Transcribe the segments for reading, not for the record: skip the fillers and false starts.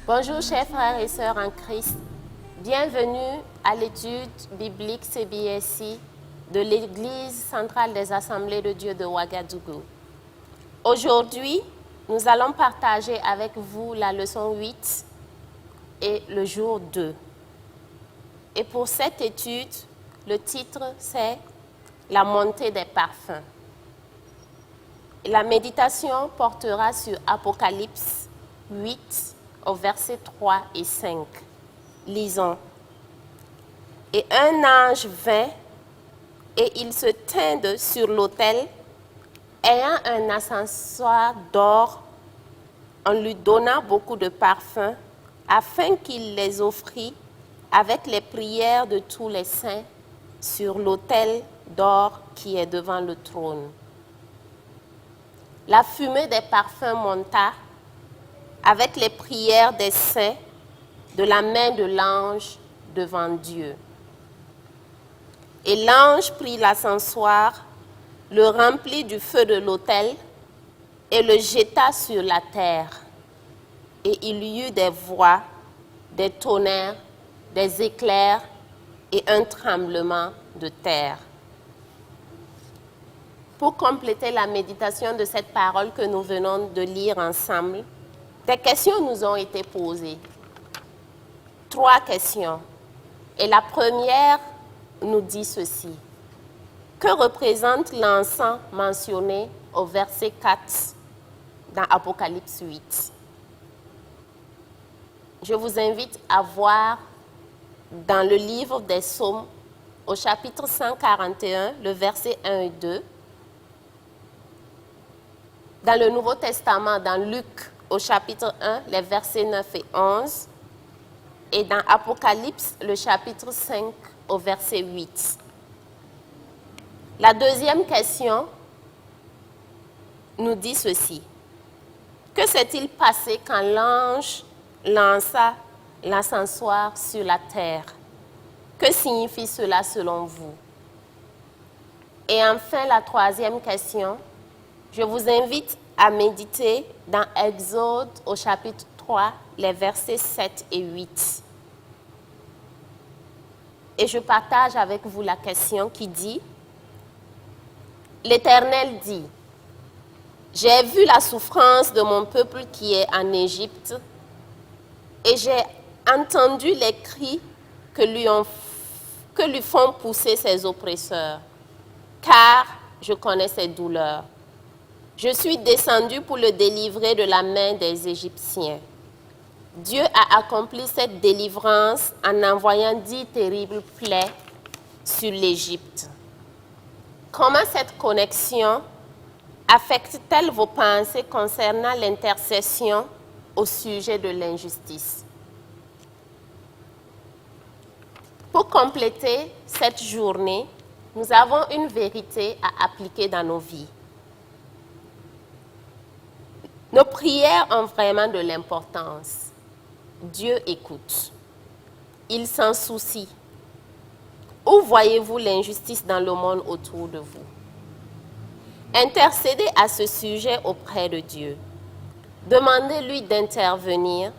Bonjour chers frères et sœurs en Christ, bienvenue à l'étude biblique CBSI de l'Église centrale des Assemblées de Dieu de Ouagadougou. Aujourd'hui, nous allons partager avec vous la leçon 8 et le jour 2. Et pour cette étude, le titre c'est « La montée des parfums ». La méditation portera sur Apocalypse 8 au verset 3 et 5. Lisons. « Et un ange vint, et il se tint sur l'autel, ayant un accessoire d'or. On lui donna beaucoup de parfums, afin qu'il les offrît avec les prières de tous les saints sur l'autel d'or qui est devant le trône. La fumée des parfums monta avec les prières des saints de la main de l'ange devant Dieu. Et l'ange prit l'encensoir, le remplit du feu de l'autel et le jeta sur la terre. Et il y eut des voix, des tonnerres, des éclairs et un tremblement de terre. Pour compléter la méditation de cette parole que nous venons de lire ensemble, des questions nous ont été posées. 3 questions. Et la première nous dit ceci. Que représente l'encens mentionné au verset 4 dans Apocalypse 8? Je vous invite à voir dans le livre des Psaumes, au chapitre 141, le verset 1 et 2. Dans le Nouveau Testament, dans Luc, au chapitre 1, les versets 9 et 11. Et dans Apocalypse, le chapitre 5, au verset 8. La deuxième question nous dit ceci. Que s'est-il passé quand l'ange lança l'encensoir sur la terre? Que signifie cela selon vous? Et enfin, la troisième question, je vous invite à méditer dans Exode au chapitre 3, les versets 7 et 8. Et je partage avec vous la question qui dit, l'Éternel dit, j'ai vu la souffrance de mon peuple qui est en Égypte, et j'ai entendu les cris que lui font pousser ses oppresseurs, car je connais ses douleurs. Je suis descendu pour le délivrer de la main des Égyptiens. Dieu a accompli cette délivrance en envoyant 10 terribles plaies sur l'Égypte. Comment cette connexion affecte-t-elle vos pensées concernant l'intercession au sujet de l'injustice? Pour compléter cette journée, nous avons une vérité à appliquer dans nos vies. Nos prières ont vraiment de l'importance. Dieu écoute. Il s'en soucie. Où voyez-vous l'injustice dans le monde autour de vous? Intercédez à ce sujet auprès de Dieu. Demandez-lui d'intervenir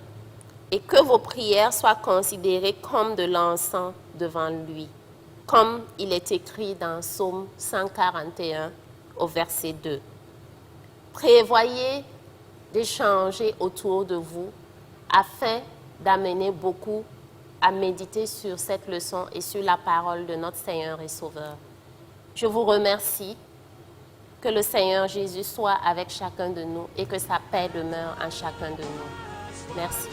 et que vos prières soient considérées comme de l'encens devant lui, comme il est écrit dans Psaume 141 au verset 2. Prévoyez d'échanger autour de vous afin d'amener beaucoup à méditer sur cette leçon et sur la parole de notre Seigneur et Sauveur. Je vous remercie. Que le Seigneur Jésus soit avec chacun de nous et que sa paix demeure en chacun de nous. Merci.